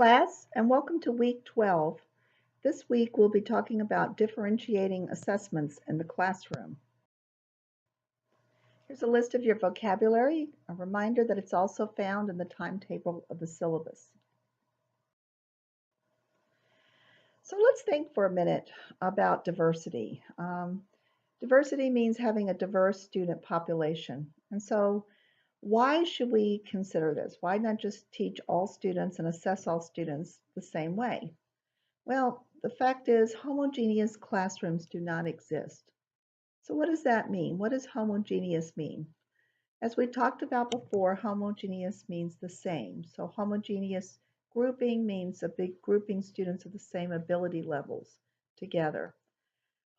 Class, and welcome to week 12. This week we'll be talking about differentiating assessments in the classroom. Here's a list of your vocabulary, a reminder that it's also found in the timetable of the syllabus. So let's think for a minute about diversity. Diversity means having a diverse student population. And so why should we consider this? Why not just teach all students and assess all students the same way? Well, the fact is homogeneous classrooms do not exist. So what does that mean? What does homogeneous mean? As we talked about before, homogeneous means the same. So homogeneous grouping means a big grouping students of the same ability levels together.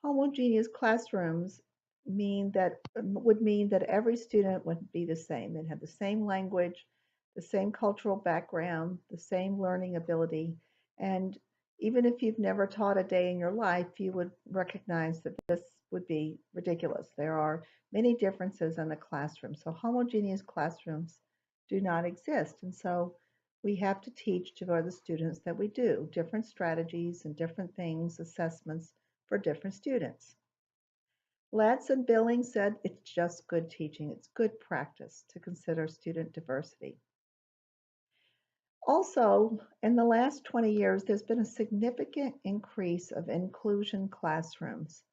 Homogeneous classrooms would mean that every student would be the same. They'd have the same language, the same cultural background, the same learning ability, and even if you've never taught a day in your life, you would recognize that this would be ridiculous. There are many differences in the classroom. So homogeneous classrooms do not exist. And so we have to teach to the students that we do different strategies and different things, assessments for different students. Letts and Billing said it's just good teaching. It's good practice to consider student diversity. Also, in the last 20 years, there's been a significant increase of inclusion classrooms.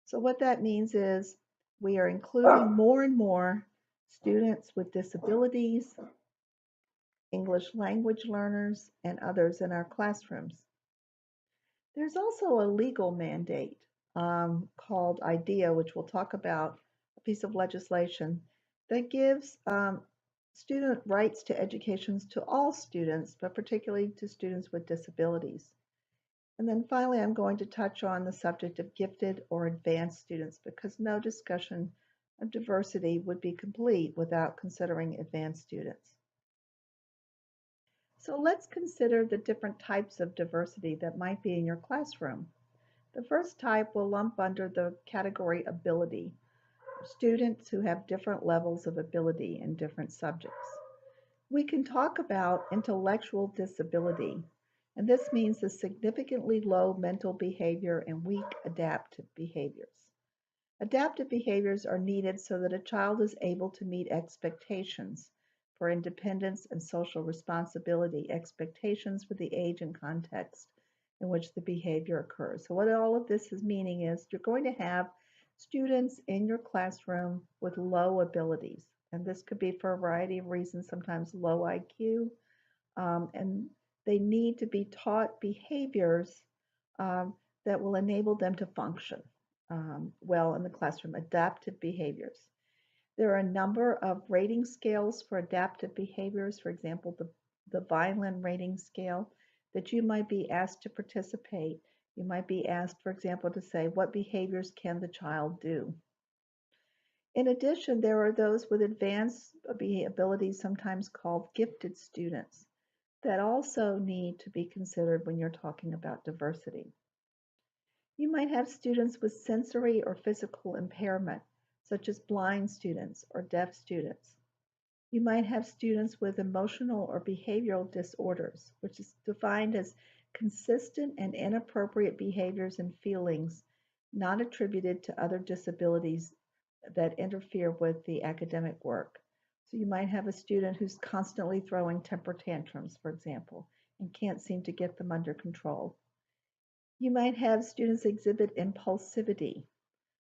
So what that means is we are including more and more students with disabilities, English language learners, and others in our classrooms. There's also a legal mandate called IDEA, which we'll talk about, a piece of legislation that gives student rights to education to all students, but particularly to students with disabilities. And then finally, I'm going to touch on the subject of gifted or advanced students because no discussion of diversity would be complete without considering advanced students. So let's consider the different types of diversity that might be in your classroom. The first type will lump under the category ability, students who have different levels of ability in different subjects. We can talk about intellectual disability, and this means the significantly low mental behavior and weak adaptive behaviors. Adaptive behaviors are needed so that a child is able to meet expectations for independence and social responsibility, expectations for the age and context in which the behavior occurs. So what all of this is meaning is you're going to have students in your classroom with low abilities. And this could be for a variety of reasons, sometimes low IQ, and they need to be taught behaviors that will enable them to function well in the classroom, adaptive behaviors. There are a number of rating scales for adaptive behaviors, for example, the Vineland rating scale, that you might be asked to participate. You might be asked, for example, to say, what behaviors can the child do? In addition, there are those with advanced abilities, sometimes called gifted students, that also need to be considered when you're talking about diversity. You might have students with sensory or physical impairment, such as blind students or deaf students. You might have students with emotional or behavioral disorders, which is defined as consistent and inappropriate behaviors and feelings not attributed to other disabilities that interfere with the academic work. So you might have a student who's constantly throwing temper tantrums, for example, and can't seem to get them under control. You might have students exhibit impulsivity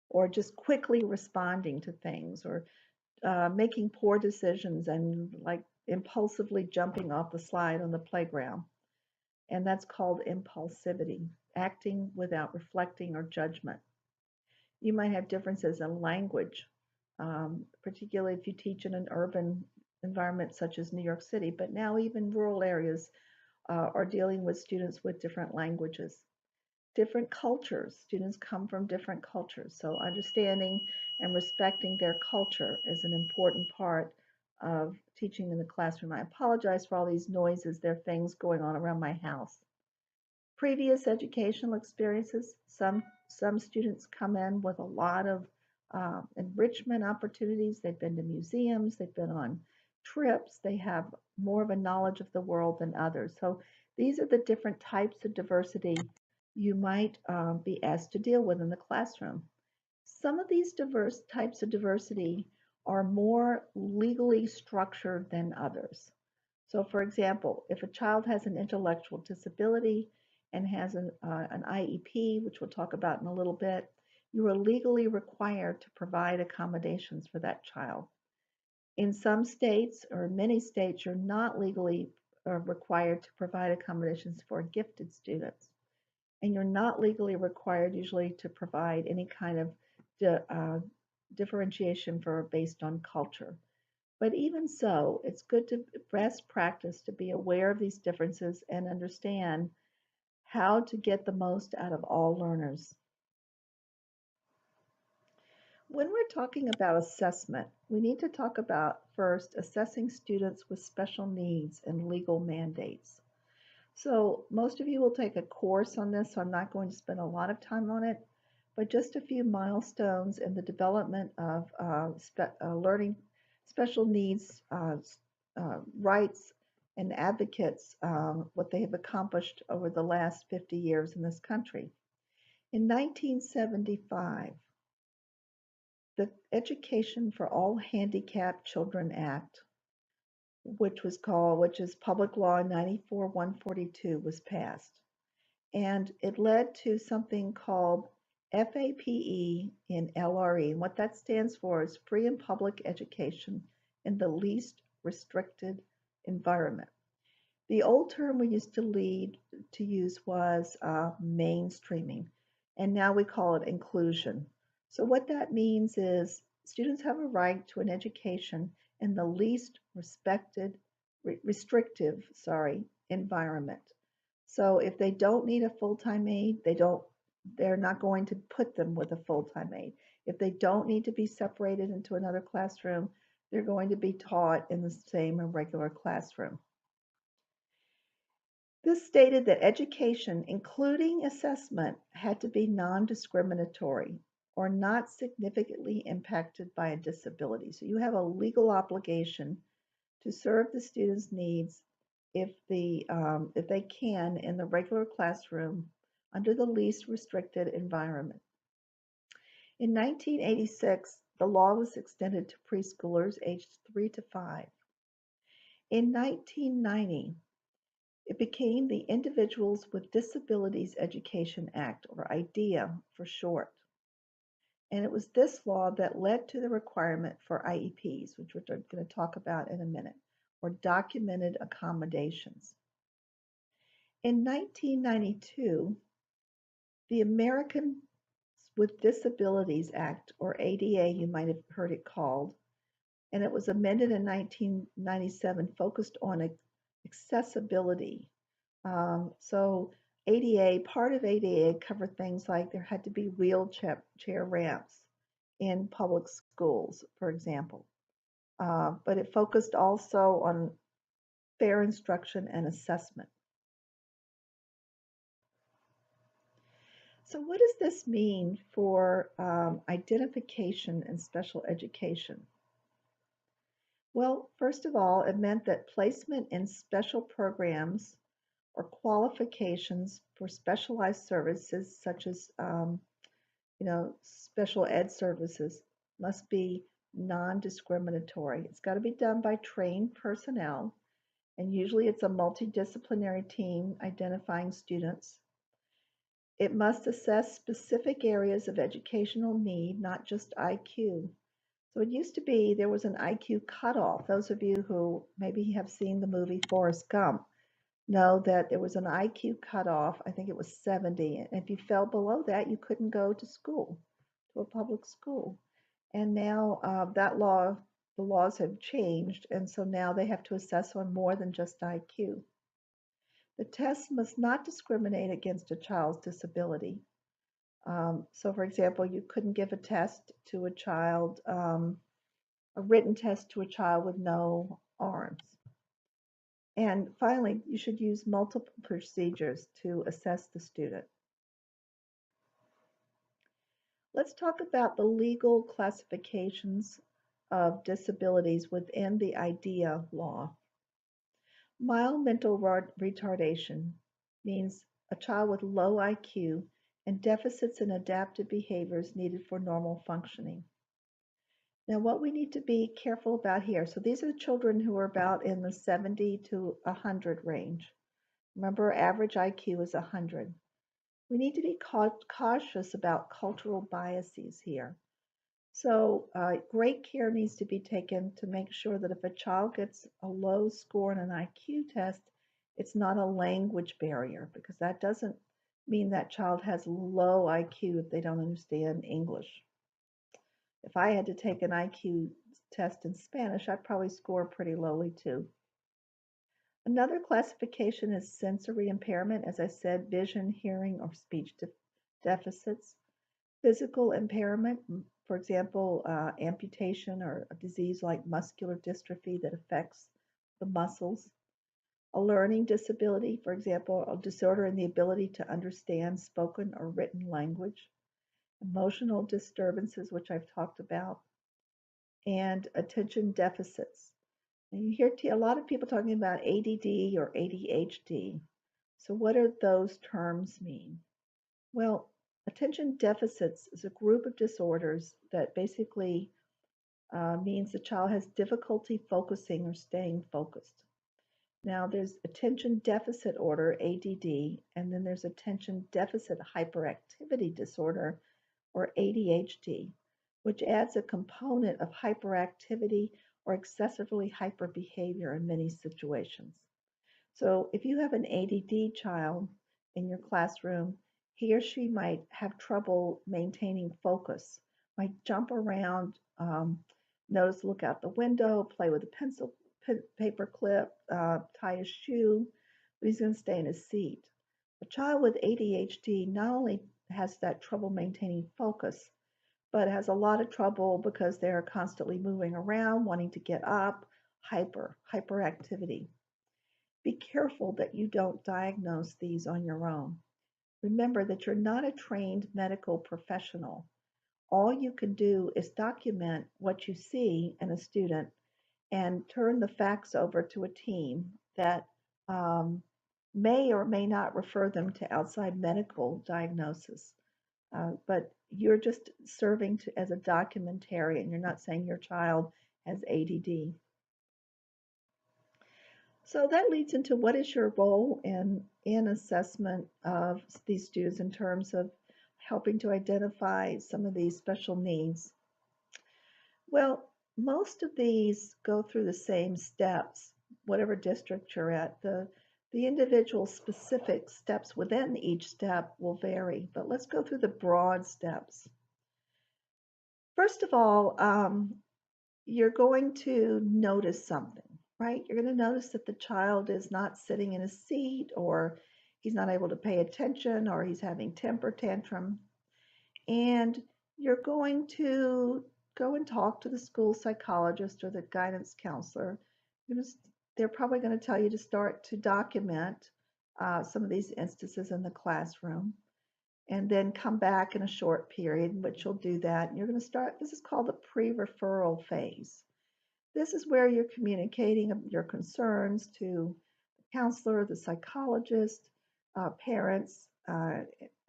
or just quickly responding to things or making poor decisions and like impulsively jumping off the slide on the playground. And that's called impulsivity, acting without reflecting or judgment. You might have differences in language, particularly if you teach in an urban environment such as New York City, but now even rural areas are dealing with students with different languages. Different cultures, students come from different cultures, so understanding and respecting their culture is an important part of teaching in the classroom. I apologize for all these noises. There are things going on around my house. Previous educational experiences, some students come in with a lot of enrichment opportunities. They've been to museums, they've been on trips, they have more of a knowledge of the world than others. So these are the different types of diversity you might be asked to deal with in the classroom. Some of these diverse types of diversity are more legally structured than others. So, for example, if a child has an intellectual disability and has an IEP, which we'll talk about in a little bit, you are legally required to provide accommodations for that child. In some states, or many states, you're not legally required to provide accommodations for gifted students. And you're not legally required usually to provide any kind of differentiation for based on culture. But even so, it's good to best practice to be aware of these differences and understand how to get the most out of all learners. When we're talking about assessment, we need to talk about first assessing students with special needs and legal mandates. So most of you will take a course on this, so I'm not going to spend a lot of time on it, but just a few milestones in the development of learning special needs rights and advocates, what they have accomplished over the last 50 years in this country. In 1975, the Education for All Handicapped Children Act, which is Public Law 94-142, was passed. And it led to something called FAPE in LRE. And what that stands for is free and public education in the least restricted environment. The old term we used to use was mainstreaming, and now we call it inclusion. So what that means is students have a right to an education in the least restrictive, environment. So if they don't need a full-time aide, they're not going to put them with a full-time aide. If they don't need to be separated into another classroom, they're going to be taught in the same regular classroom. This stated that education, including assessment, had to be non-discriminatory or not significantly impacted by a disability. So you have a legal obligation to serve the students' needs if they can in the regular classroom under the least restricted environment. In 1986, the law was extended to preschoolers aged 3 to 5. In 1990, it became the Individuals with Disabilities Education Act, or IDEA for short. And it was this law that led to the requirement for IEPs, which we're going to talk about in a minute, or documented accommodations. In 1992, the Americans with Disabilities Act, or ADA, you might have heard it called, and it was amended in 1997, focused on accessibility. So part of ADA covered things like there had to be wheelchair ramps in public schools, for example. But it focused also on fair instruction and assessment. So what does this mean for identification in special education? Well, first of all, it meant that placement in special programs or qualifications for specialized services such as special ed services must be non-discriminatory. It's got to be done by trained personnel, and usually it's a multidisciplinary team identifying students. It must assess specific areas of educational need, not just IQ. So it used to be there was an IQ cutoff. Those of you who maybe have seen the movie Forrest Gump know that there was an IQ cutoff. I think it was 70. And if you fell below that, you couldn't go to school, to a public school. And now the laws have changed, and so now they have to assess on more than just IQ. The test must not discriminate against a child's disability. So, for example, you couldn't give a test to a child, a written test to a child with no arms. And finally, you should use multiple procedures to assess the student. Let's talk about the legal classifications of disabilities within the IDEA law. Mild mental retardation means a child with low IQ and deficits in adaptive behaviors needed for normal functioning. Now, what we need to be careful about here, so these are the children who are about in the 70 to 100 range. Remember, average IQ is 100. We need to be cautious about cultural biases here. So great care needs to be taken to make sure that if a child gets a low score on an IQ test, it's not a language barrier, because that doesn't mean that child has low IQ if they don't understand English. If I had to take an IQ test in Spanish, I'd probably score pretty lowly too. Another classification is sensory impairment, as I said, vision, hearing, or speech deficits. Physical impairment, for example, amputation or a disease like muscular dystrophy that affects the muscles. A learning disability, for example, a disorder in the ability to understand spoken or written language. Emotional disturbances, which I've talked about, and attention deficits. And you hear a lot of people talking about ADD or ADHD. So what do those terms mean? Well, attention deficits is a group of disorders that basically means the child has difficulty focusing or staying focused. Now, there's attention deficit order, ADD, and then there's attention deficit hyperactivity disorder, or ADHD, which adds a component of hyperactivity or excessively hyper behavior in many situations. So if you have an ADD child in your classroom, he or she might have trouble maintaining focus, might jump around, look out the window, play with a pencil, paper clip, tie a shoe, but he's going to stay in his seat. A child with ADHD not only has that trouble maintaining focus, but has a lot of trouble because they're constantly moving around, wanting to get up, hyperactivity. Be careful that you don't diagnose these on your own. Remember that you're not a trained medical professional. All you can do is document what you see in a student and turn the facts over to a team that may or may not refer them to outside medical diagnosis. But you're just serving as a documentarian. You're not saying your child has ADD. So that leads into what is your role in assessment of these students in terms of helping to identify some of these special needs. Well, most of these go through the same steps, whatever district you're at. The individual specific steps within each step will vary, but let's go through the broad steps. First of all, you're going to notice something, right? You're going to notice that the child is not sitting in a seat, or he's not able to pay attention, or he's having temper tantrum. And you're going to go and talk to the school psychologist or the guidance counselor. They're probably going to tell you to start to document some of these instances in the classroom, and then come back in a short period in which you'll do that. And you're going to start, this is called the pre-referral phase. This is where you're communicating your concerns to the counselor, the psychologist, parents,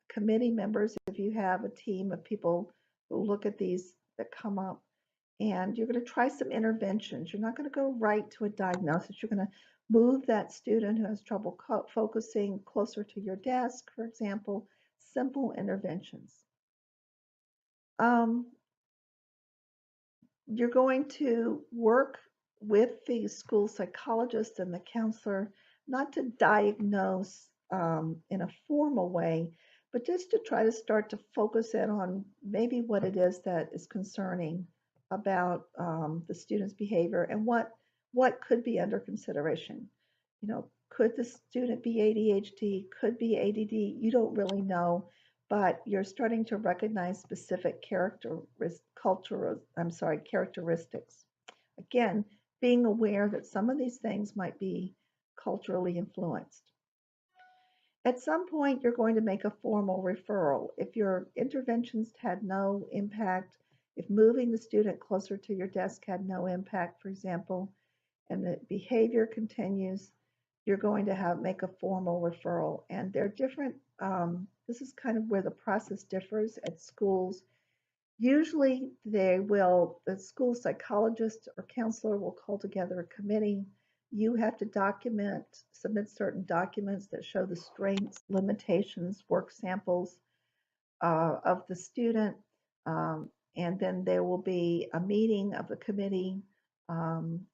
committee members, if you have a team of people who look at these that come up. And you're going to try some interventions. You're not going to go right to a diagnosis. You're going to move that student who has trouble focusing closer to your desk, for example, simple interventions. You're going to work with the school psychologist and the counselor, not to diagnose in a formal way, but just to try to start to focus in on maybe what it is that is concerning about the student's behavior, and what could be under consideration. You know, could the student be ADHD? Could be ADD? You don't really know, but you're starting to recognize specific characteristics. Again, being aware that some of these things might be culturally influenced. At some point, you're going to make a formal referral. If your interventions had no impact, If moving the student closer to your desk had no impact, for example, and the behavior continues, you're going to make a formal referral. And they're different. This is kind of where the process differs at schools. Usually the school psychologist or counselor will call together a committee. You have to submit certain documents that show the strengths, limitations, work samples of the student. And then there will be a meeting of the committee. Um,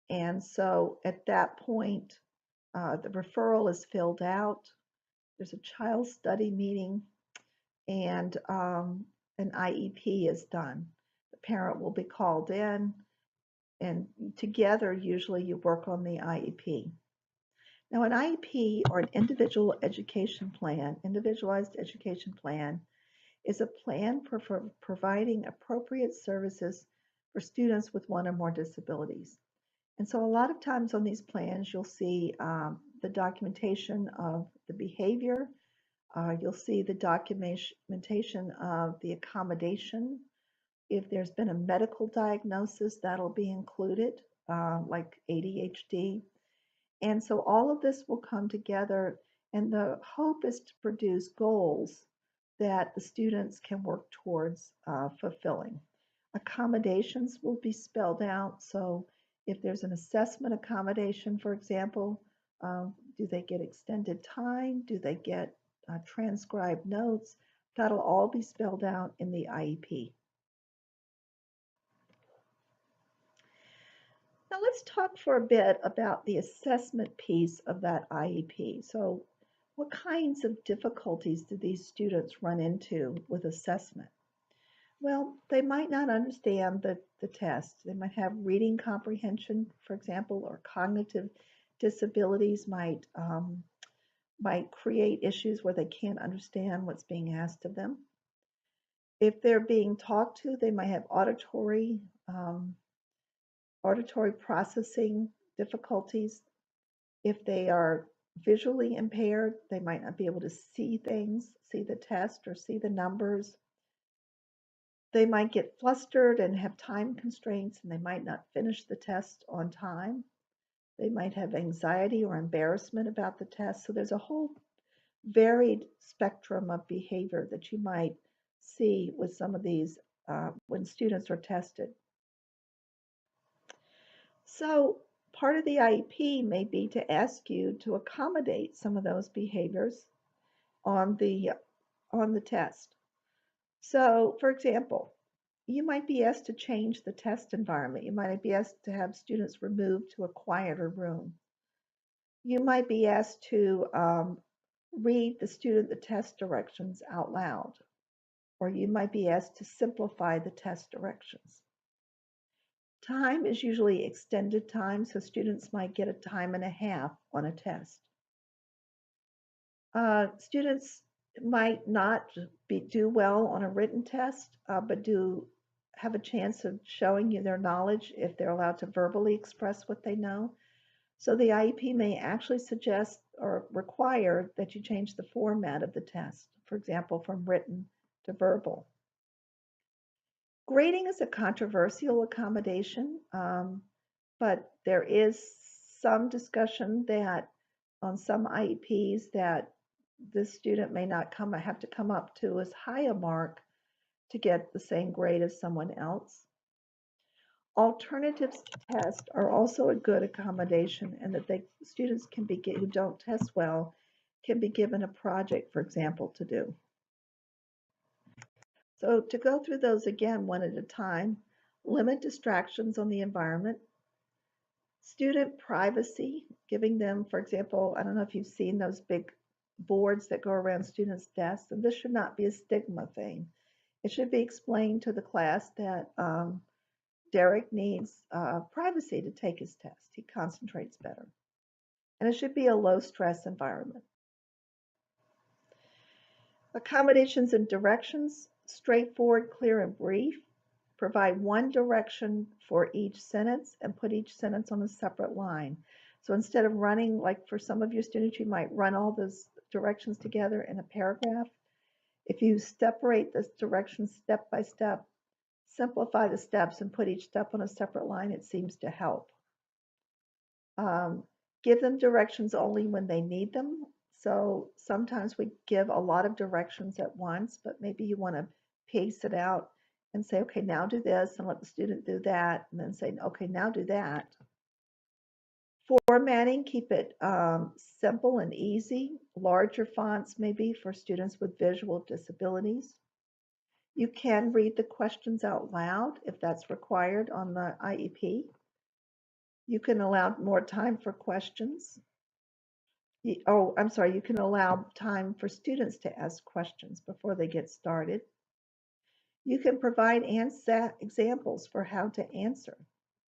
and so at that point, the referral is filled out. There's a child study meeting, and an IEP is done. The parent will be called in, and together, usually, you work on the IEP. Now, an IEP, or an individualized education plan, is a plan for providing appropriate services for students with one or more disabilities. And so a lot of times on these plans, you'll see the documentation of the behavior. You'll see the documentation of the accommodation. If there's been a medical diagnosis, that'll be included, like ADHD. And so all of this will come together, and the hope is to produce goals that the students can work towards fulfilling. Accommodations will be spelled out. So if there's an assessment accommodation, for example, do they get extended time? Do they get transcribed notes? That'll all be spelled out in the IEP. Now let's talk for a bit about the assessment piece of that IEP. So what kinds of difficulties do these students run into with assessment? Well, they might not understand the test. They might have reading comprehension, for example, or cognitive disabilities might create issues where they can't understand what's being asked of them. If they're being talked to, they might have auditory processing difficulties. If they are visually impaired, they might not be able to see things, see the test or see the numbers. They might get flustered and have time constraints, and they might not finish the test on time. They might have anxiety or embarrassment about the test. So there's a whole varied spectrum of behavior that you might see with some of these when students are tested. So part of the IEP may be to ask you to accommodate some of those behaviors on the test. So, for example, you might be asked to change the test environment. You might be asked to have students removed to a quieter room. You might be asked to read the student the test directions out loud, or you might be asked to simplify the test directions. Time is usually extended time, so students might get a time and a half on a test. Students might not do well on a written test, but do have a chance of showing you their knowledge if they're allowed to verbally express what they know. So the IEP may actually suggest or require that you change the format of the test, for example, from written to verbal. Grading is a controversial accommodation, but there is some discussion that on some IEPs that this student may not have to come up to as high a mark to get the same grade as someone else. Alternatives to test are also a good accommodation, and that students who don't test well can be given a project, for example, to do. So to go through those again one at a time, limit distractions on the environment, student privacy, giving them, for example, I don't know if you've seen those big boards that go around students' desks, and this should not be a stigma thing. It should be explained to the class that Derek needs privacy to take his test. He concentrates better. And it should be a low stress environment. Accommodations and directions, straightforward, clear, and brief. Provide one direction for each sentence and put each sentence on a separate line. So instead of running, like for some of your students, you might run all those directions together in a paragraph. If you separate this direction step by step, Simplify the steps and put each step on a separate line. It seems to help. Um, give them directions only when they need them. So sometimes we give a lot of directions at once, but maybe you want to pace it out and say, okay, now do this, and let the student do that, and then say, okay, now do that. Formatting, keep it simple and easy. Larger fonts maybe for students with visual disabilities. You can read the questions out loud if that's required on the IEP. You can allow more time for questions. I'm sorry, you can allow time for students to ask questions before they get started. You can provide examples for how to answer,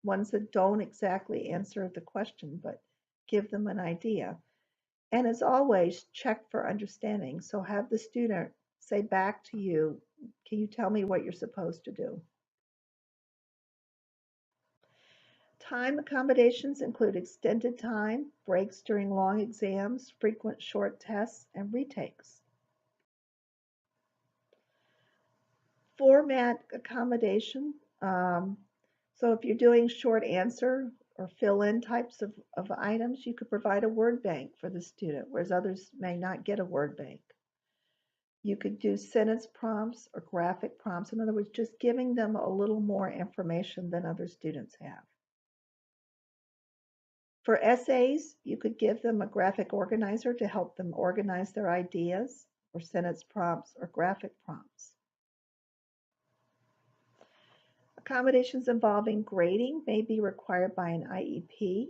ones that don't exactly answer the question, but give them an idea. And as always, check for understanding. So have the student say back to you, can you tell me what you're supposed to do? Time accommodations include extended time, breaks during long exams, frequent short tests, and retakes. Format accommodation. So if you're doing short answer or fill in types of items, you could provide a word bank for the student, whereas others may not get a word bank. You could do sentence prompts or graphic prompts. In other words, just giving them a little more information than other students have. For essays, you could give them a graphic organizer to help them organize their ideas, or sentence prompts or graphic prompts. Accommodations involving grading may be required by an IEP.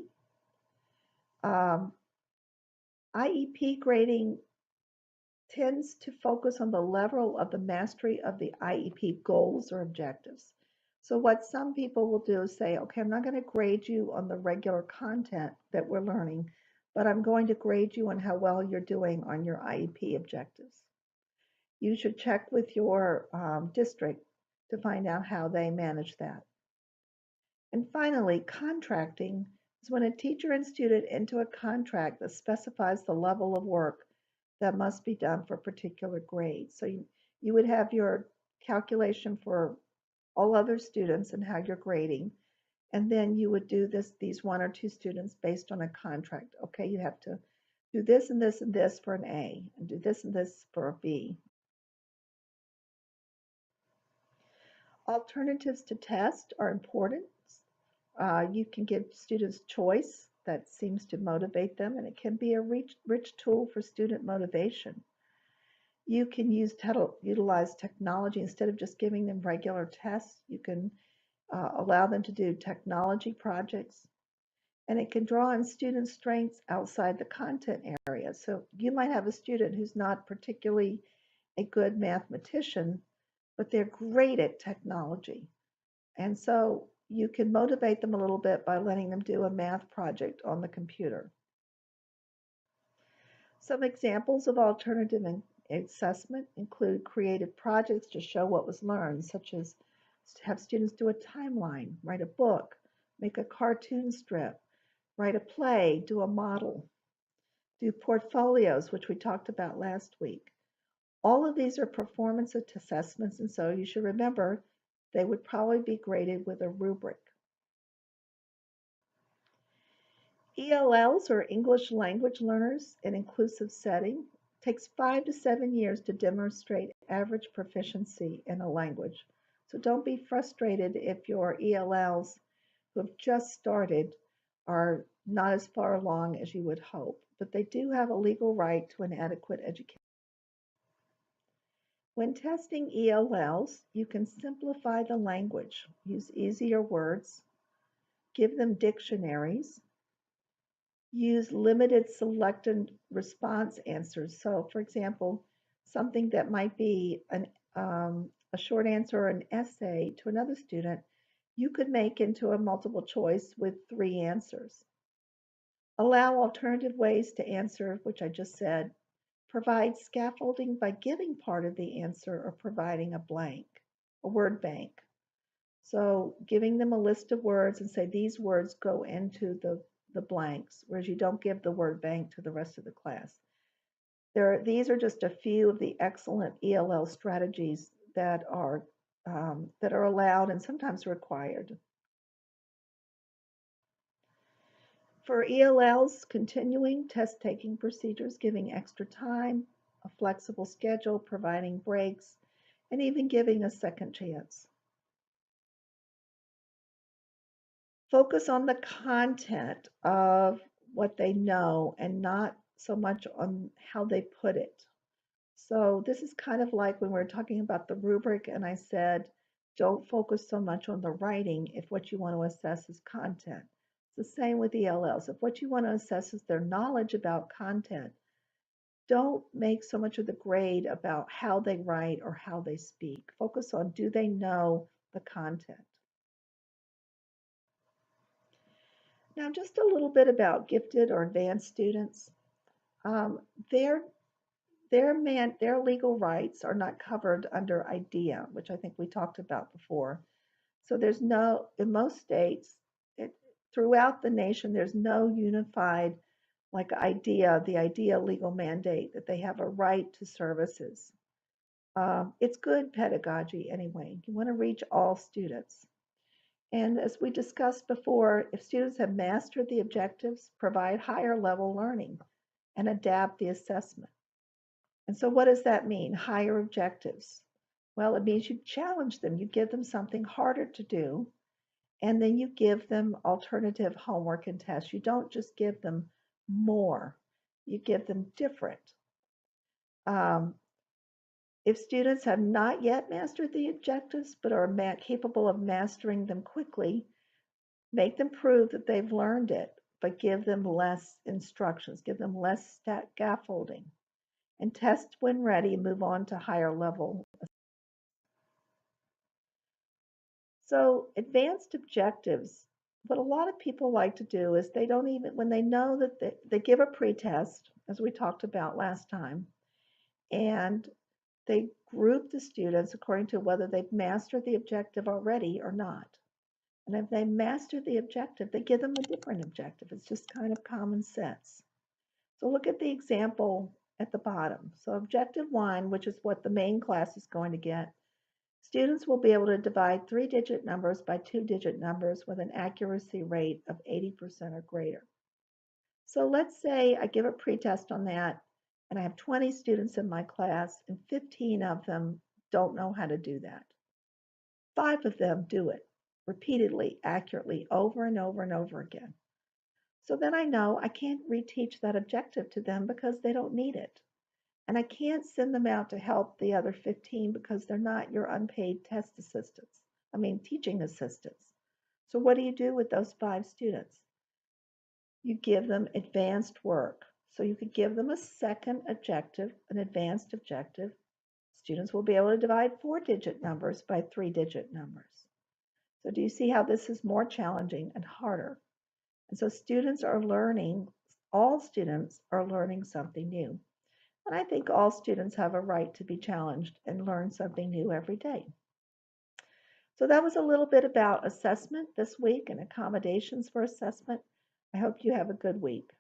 IEP grading tends to focus on the level of the mastery of the IEP goals or objectives. So what some people will do is say, okay, I'm not going to grade you on the regular content that we're learning, but I'm going to grade you on how well you're doing on your IEP objectives. You should check with your district to find out how they manage that. And finally, contracting is when a teacher and student enter a contract that specifies the level of work that must be done for a particular grade. So you would have your calculation for all other students and how you're grading, and then you would do these one or two students based on a contract. Okay, you have to do this and this and this for an A, and do this and this for a B. Alternatives to test are important. You can give students choice that seems to motivate them, and it can be a rich tool for student motivation. You can utilize technology instead of just giving them regular tests. You can allow them to do technology projects, and it can draw on student strengths outside the content area. So you might have a student who's not particularly a good mathematician, but they're great at technology. And so you can motivate them a little bit by letting them do a math project on the computer. Some examples of alternative assessment include creative projects to show what was learned, such as have students do a timeline, write a book, make a cartoon strip, write a play, do a model, do portfolios, which we talked about last week. All of these are performance assessments, and so you should remember they would probably be graded with a rubric. ELLs, or English language learners in inclusive setting, takes 5 to 7 years to demonstrate average proficiency in a language. So don't be frustrated if your ELLs who have just started are not as far along as you would hope, but they do have a legal right to an adequate education. When testing ELLs, you can simplify the language, use easier words, give them dictionaries, use limited selected response answers. So for example, something that might be a short answer or an essay to another student, you could make into a multiple choice with 3 answers. Allow alternative ways to answer, which I just said. Provide scaffolding by giving part of the answer or providing a word bank. So giving them a list of words and say these words go into the blanks, whereas you don't give the word bank to the rest of the class. These are just a few of the excellent ELL strategies that are that are allowed and sometimes required. For ELLs, continuing test taking procedures, giving extra time, a flexible schedule, providing breaks, and even giving a second chance. Focus on the content of what they know and not so much on how they put it. So this is kind of like when we were talking about the rubric and I said, don't focus so much on the writing if what you want to assess is content. It's the same with ELLs. If what you want to assess is their knowledge about content, don't make so much of the grade about how they write or how they speak. Focus on, do they know the content? Now, just a little bit about gifted or advanced students. Um, their their legal rights are not covered under IDEA, which I think we talked about before. So there's no, in most states, it, throughout the nation, there's no unified like IDEA, the IDEA legal mandate that they have a right to services. It's good pedagogy anyway. You want to reach all students. And as we discussed before, if students have mastered the objectives, provide higher level learning and adapt the assessment. And so what does that mean? Higher objectives. Well, it means you challenge them. You give them something harder to do, and then you give them alternative homework and tests. You don't just give them more, you give them different. Um, if students have not yet mastered the objectives but are capable of mastering them quickly, make them prove that they've learned it, but give them less instructions, give them less scaffolding, and test when ready, move on to higher level. So advanced objectives, what a lot of people like to do is they don't even, when they know that they give a pretest, as we talked about last time, and they group the students according to whether they've mastered the objective already or not. And if they master the objective, they give them a different objective. It's just kind of common sense. So look at the example at the bottom. So objective 1, which is what the main class is going to get, students will be able to divide 3-digit numbers by 2-digit numbers with an accuracy rate of 80% or greater. So let's say I give a pretest on that, and I have 20 students in my class, and 15 of them don't know how to do that. 5 of them do it repeatedly, accurately, over and over and over again. So then I know I can't reteach that objective to them because they don't need it. And I can't send them out to help the other 15 because they're not your unpaid teaching assistants. So what do you do with those 5 students? You give them advanced work. So you could give them a second objective, an advanced objective. Students will be able to divide 4-digit numbers by 3-digit numbers. So do you see how this is more challenging and harder? And so students are learning, all students are learning something new. And I think all students have a right to be challenged and learn something new every day. So that was a little bit about assessment this week and accommodations for assessment. I hope you have a good week.